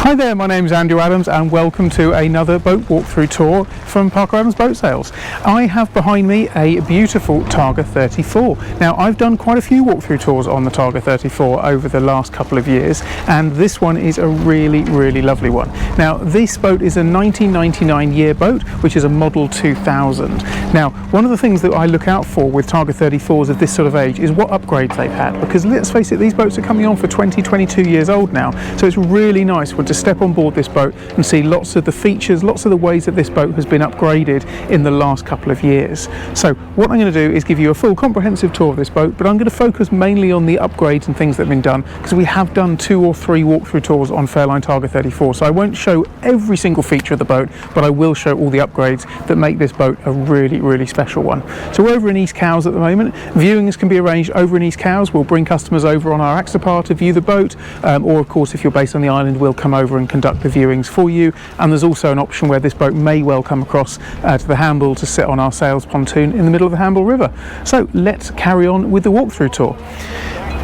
Hi there, my name's Andrew Adams and welcome to another boat walkthrough tour from Parker Adams Boat Sales. I have behind me a beautiful Targa 34. Now I've done quite a few walkthrough tours on the Targa 34 over the last couple of years, and this one is a really lovely one. Now this boat is a 1999 year boat, which is a model 2000. Now one of the things that I look out for with Targa 34s of this sort of age is what upgrades they've had, because let's face it, these boats are coming on for 22 years old now, so it's really nice to step on board this boat and see lots of the features, lots of the ways that this boat has been upgraded in the last couple of years. So what I'm going to do is give you a full comprehensive tour of this boat, but I'm going to focus mainly on the upgrades and things that have been done, because we have done 2 or 3 walkthrough tours on Fairline Targa 34, so I won't show every single feature of the boat, but I will show all the upgrades that make this boat a really special one. So we're over in East Cowes at the moment. Viewings can be arranged over in East Cowes. We'll bring customers over on our Axopar to view the boat, or of course if you're based on the island, we'll come over and conduct the viewings for you. And there's also an option where this boat may well come across to the Hamble to sit on our sails pontoon in the middle of the Hamble River. So let's carry on with the walkthrough tour.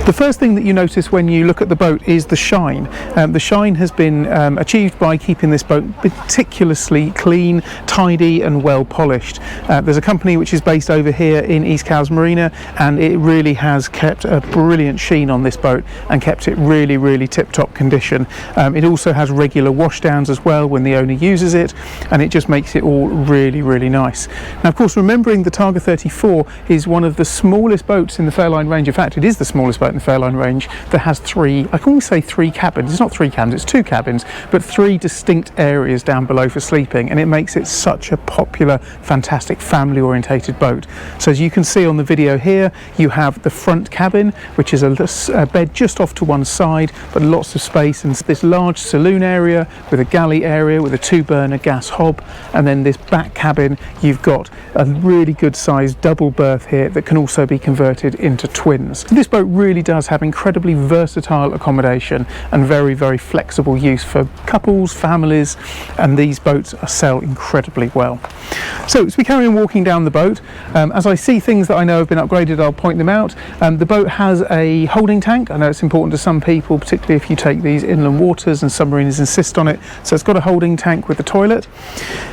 The first thing that you notice when you look at the boat is the shine. The shine has been achieved by keeping this boat meticulously clean, tidy and well polished. There's a company which is based over here in East Cowes Marina, and it really has kept a brilliant sheen on this boat and kept it really tip-top condition. It also has regular washdowns as well when the owner uses it, and it just makes it all really nice. Now of course, remembering the Targa 34 is one of the smallest boats in the Fairline range. In fact, it is the smallest boat in the Fairline range that has 3, I can only say 3 cabins. It's not 3 cabins, it's 2 cabins, but 3 distinct areas down below for sleeping, and it makes it such a popular, fantastic family orientated boat. So as you can see on the video here, you have the front cabin, which is a bed just off to one side, but lots of space, and this large saloon area with a galley area with a 2-burner gas hob, and then this back cabin, you've got a really good sized double berth here that can also be converted into twins. This boat really does have incredibly versatile accommodation and very flexible use for couples, families, and these boats sell incredibly well. So as we carry on walking down the boat, as I see things that I know have been upgraded, I'll point them out. The boat has a holding tank. I know it's important to some people, particularly if you take these inland waters, and submariners insist on it. So it's got a holding tank with the toilet.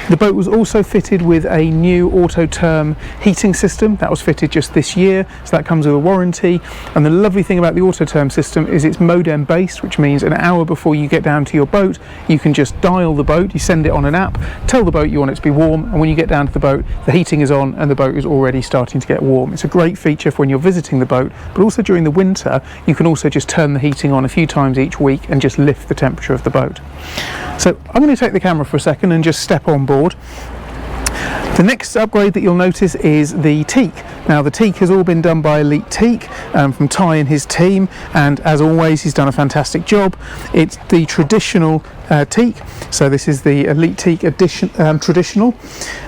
The boat was also fitted with a new Autoterm heating system that was fitted just this year, so that comes with a warranty. And the lovely thing about the Autoterm system is it's modem based, which means an hour before you get down to your boat, you can just dial the boat, you send it on an app, tell the boat you want it to be warm, and when you get down to the boat, the heating is on and the boat is already starting to get warm. It's a great feature for when you're visiting the boat, but also during the winter, you can also just turn the heating on a few times each week and just lift the temperature of the boat. So I'm going to take the camera for a second and just step on board. The next upgrade that you'll notice is the Teak. Now the Teak has all been done by Elite Teak from Ty and his team, and as always he's done a fantastic job. It's the traditional Teak, so this is the Elite Teak edition traditional,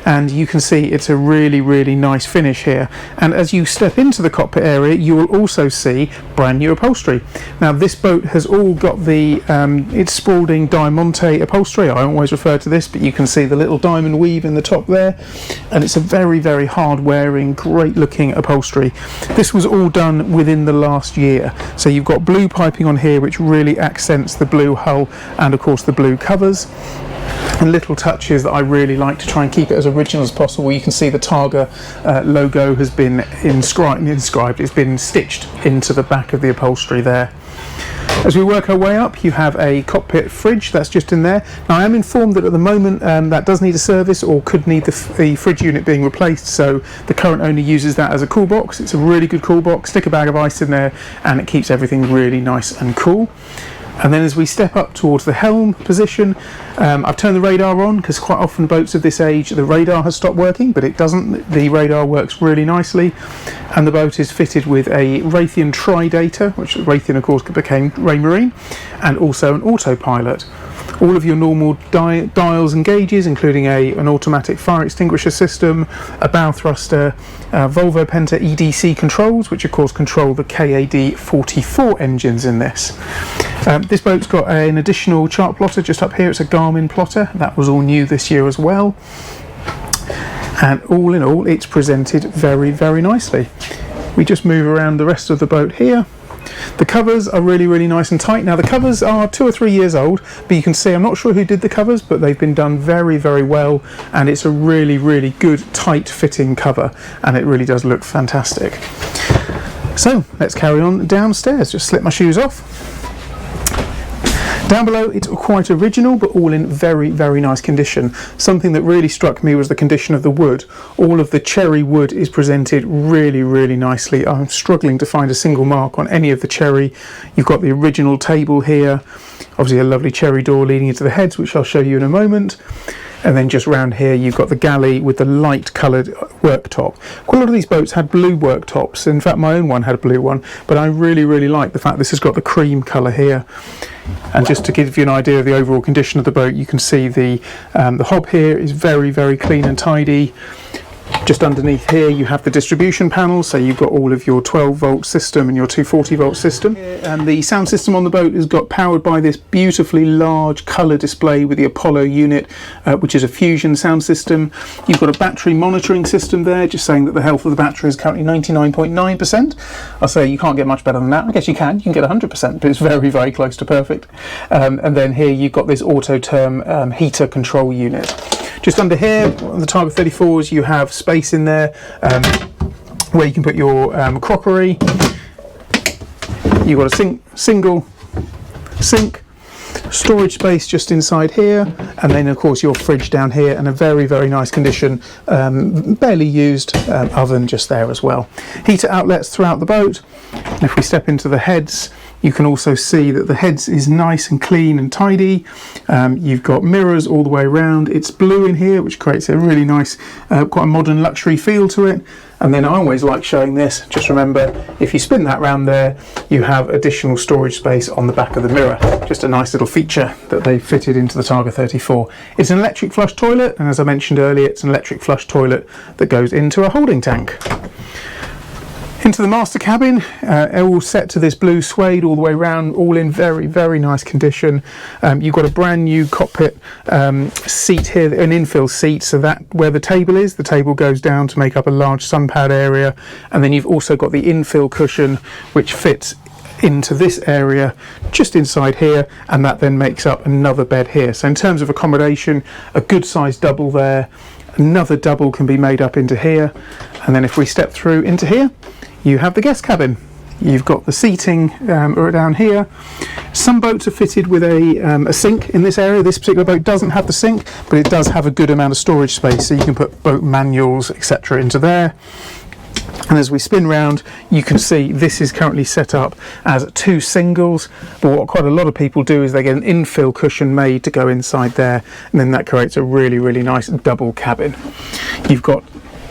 and you can see it's a really nice finish here. And as you step into the cockpit area, you will also see brand new upholstery. Now this boat has all got the it's Spalding Diamante upholstery. I always refer to this, but you can see the little diamond weave in the top there, and it's a very hard wearing, great looking upholstery. This was all done within the last year, so you've got blue piping on here which really accents the blue hull, and of course the blue covers, and little touches that I really like to try and keep it as original as possible. You can see the Targa logo has been inscribed, it's been stitched into the back of the upholstery there. As we work our way up, you have a cockpit fridge that's just in there. Now I am informed that at the moment that does need a service, or could need the fridge unit being replaced, so the current owner uses that as a cool box. It's a really good cool box. Stick a bag of ice in there and it keeps everything really nice and cool. And then as we step up towards the helm position, I've turned the radar on, because quite often boats of this age the radar has stopped working, but it doesn't. The radar works really nicely, and the boat is fitted with a Raytheon Tridata, which Raytheon of course became Raymarine, and also an autopilot. All of your normal dials and gauges, including an automatic fire extinguisher system, a bow thruster, Volvo Penta EDC controls, which of course control the KAD44 engines in this. This boat's got an additional chart plotter just up here. It's a Garmin plotter. That was all new this year as well. And all in all, it's presented very nicely. We just move around the rest of the boat here. The covers are really, really nice and tight. Now the covers are 2 or 3 years old, but you can see, I'm not sure who did the covers, but they've been done very, very well, and it's a really, really good tight fitting cover, and it really does look fantastic. So let's carry on downstairs. Just slip my shoes off. Down below, it's quite original, but all in very, very nice condition. Something that really struck me was the condition of the wood. All of the cherry wood is presented really, really nicely. I'm struggling to find a single mark on any of the cherry. You've got the original table here, obviously a lovely cherry door leading into the heads, which I'll show you in a moment. And then just round here you've got the galley with the light coloured worktop. Quite a lot of these boats had blue worktops. In fact, my own one had a blue one, but I really, really like the fact this has got the cream colour here. And just to give you an idea of the overall condition of the boat, you can see the hob here is very, very clean and tidy. Just underneath here you have the distribution panel, so you've got all of your 12 volt system and your 240 volt system. And the sound system on the boat is powered by this beautifully large colour display with the Apollo unit, which is a fusion sound system. You've got a battery monitoring system there, just saying that the health of the battery is currently 99.9%. I'll say you can't get much better than that. I guess you can get 100%, but it's very, very close to perfect. And then here you've got this Autoterm heater control unit. Just under here, on the Targa 34s, you have space in there where you can put your crockery. You've got a single sink, storage space just inside here, and then of course your fridge down here, and a very, very nice condition, barely used oven just there as well. Heater outlets throughout the boat. And if we step into the heads, you can also see that the heads is nice and clean and tidy. You've got mirrors all the way around. It's blue in here, which creates a really nice, quite a modern luxury feel to it. And then I always like showing this. Just remember, if you spin that round there, you have additional storage space on the back of the mirror. Just a nice little feature that they fitted into the Targa 34. It's an electric flush toilet, and as I mentioned earlier, it's an electric flush toilet that goes into a holding tank. Into the master cabin, all set to this blue suede all the way around, all in very, very nice condition. You've got a brand new cockpit seat here, an infill seat, so that where the table goes down to make up a large sun pad area, and then you've also got the infill cushion which fits into this area just inside here, and that then makes up another bed here. So in terms of accommodation, a good sized double there, another double can be made up into here, and then if we step through into here, you have the guest cabin. You've got the seating down here. Some boats are fitted with a sink in this area. This particular boat doesn't have the sink, but it does have a good amount of storage space, so you can put boat manuals, etc. into there. And as we spin round, you can see this is currently set up as 2 singles, but what quite a lot of people do is they get an infill cushion made to go inside there, and then that creates a really, really nice double cabin. You've got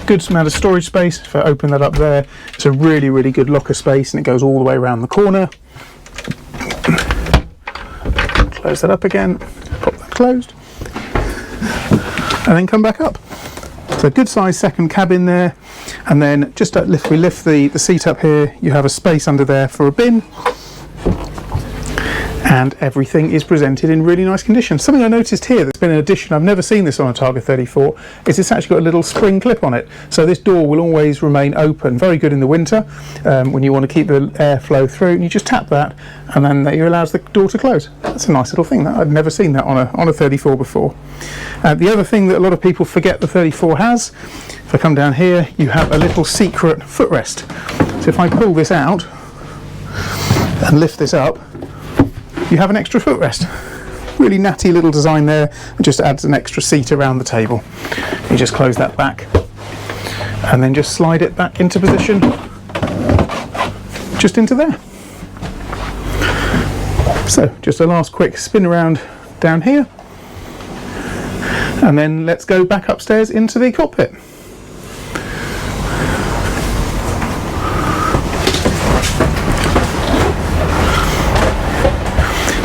good amount of storage space. If I open that up there, it's a really, really good locker space, and it goes all the way around the corner. Close that up again, pop that closed, and then come back up. So a good sized second cabin there, and then just if we lift the seat up here, you have a space under there for a bin, and everything is presented in really nice condition. Something I noticed here that's been an addition, I've never seen this on a Targa 34, is it's actually got a little spring clip on it. So this door will always remain open. Very good in the winter when you want to keep the airflow through, and you just tap that and then that allows the door to close. That's a nice little thing. I'd never seen that on a 34 before. The other thing that a lot of people forget the 34 has, if I come down here, you have a little secret footrest. So if I pull this out and lift this up, you have an extra footrest. Really natty little design there. It just adds an extra seat around the table. You just close that back and then just slide it back into position, just into there. So just a last quick spin around down here, and then let's go back upstairs into the cockpit.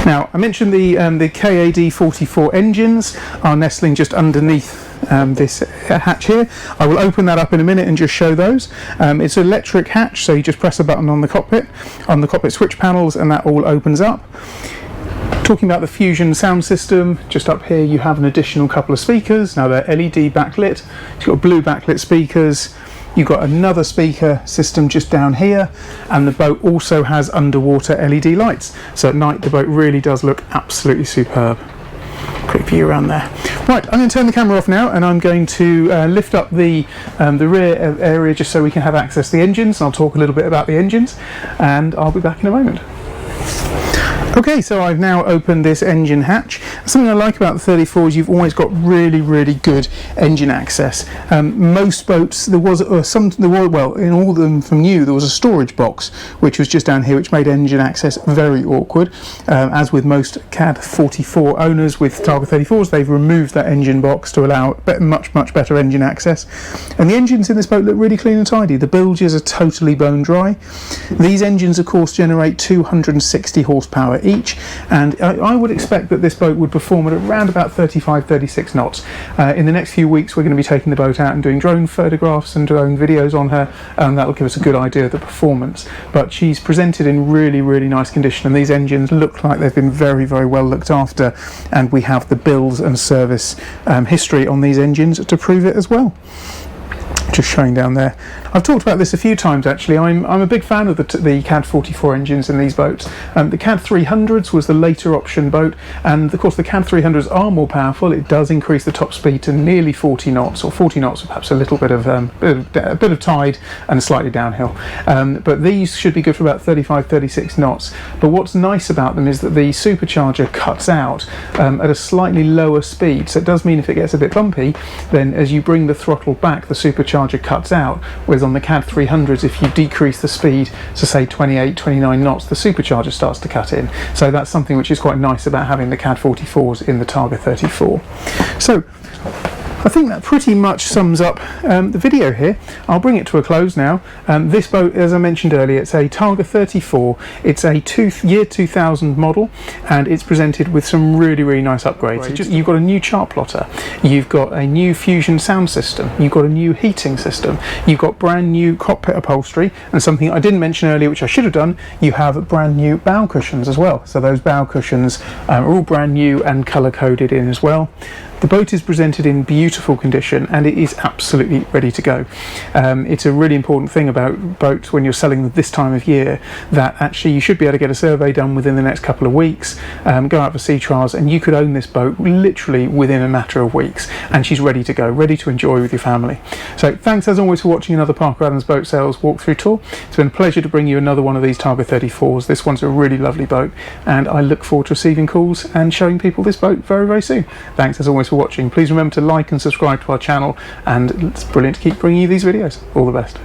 Now, I mentioned the KAD44 engines are nestling just underneath this hatch here. I will open that up in a minute and just show those. It's an electric hatch, so you just press a button on the cockpit switch panels, and that all opens up. Talking about the Fusion sound system, just up here you have an additional couple of speakers. Now they're LED backlit. You've got blue backlit speakers. You've got another speaker system just down here, and the boat also has underwater LED lights. So at night the boat really does look absolutely superb. Quick view around there. Right, I'm going to turn the camera off now, and I'm going to lift up the rear area just so we can have access to the engines, and I'll talk a little bit about the engines, and I'll be back in a moment. Okay, so I've now opened this engine hatch. Something I like about the 34 is you've always got really good engine access. Most boats, well, in all of them from new, there was a storage box which was just down here, which made engine access very awkward. As with most KAD44 owners with Targa 34s, they've removed that engine box to allow much better engine access. And the engines in this boat look really clean and tidy. The bilges are totally bone dry. These engines, of course, generate 260 horsepower each, and I would expect that this boat would perform at around about 35-36 knots. In the next few weeks we're going to be taking the boat out and doing drone photographs and drone videos on her, and that will give us a good idea of the performance. But she's presented in really nice condition, and these engines look like they've been very well looked after, and we have the builds and service history on these engines to prove it as well. Just showing down there. I've talked about this a few times actually. I'm a big fan of the KAD44 engines in these boats. The KAD300s was the later option boat, and of course the KAD300s are more powerful. It does increase the top speed to nearly 40 knots, or 40 knots with perhaps a little bit of a bit of tide and slightly downhill. But these should be good for about 35-36 knots. But what's nice about them is that the supercharger cuts out at a slightly lower speed. So it does mean if it gets a bit bumpy, then as you bring the throttle back, the supercharger cuts out, whereas on the KAD300s, if you decrease the speed to say 28-29 knots, the supercharger starts to cut in. So that's something which is quite nice about having the KAD44s in the Targa 34. So I think that pretty much sums up the video here. I'll bring it to a close now. This boat, as I mentioned earlier, it's a Targa 34. It's a year 2000 model, and it's presented with some really nice upgrades. You've got a new Chartplotter, you've got a new Fusion sound system, you've got a new heating system, you've got brand new Cockpit Upholstery, and something I didn't mention earlier which I should have done, you have brand new bow cushions as well. So those bow cushions are all brand new and colour coded in as well. The boat is presented in beautiful condition, and it is absolutely ready to go. It's a really important thing about boats when you're selling them this time of year, that actually you should be able to get a survey done within the next couple of weeks, go out for sea trials, and you could own this boat literally within a matter of weeks, and she's ready to go, ready to enjoy with your family. So thanks as always for watching another Parker Adams Boat Sales walkthrough tour. It's been a pleasure to bring you another one of these Targa 34s. This one's a really lovely boat, and I look forward to receiving calls and showing people this boat very soon. Thanks as always for watching. Please remember to like and subscribe to our channel, and it's brilliant to keep bringing you these videos. All the best.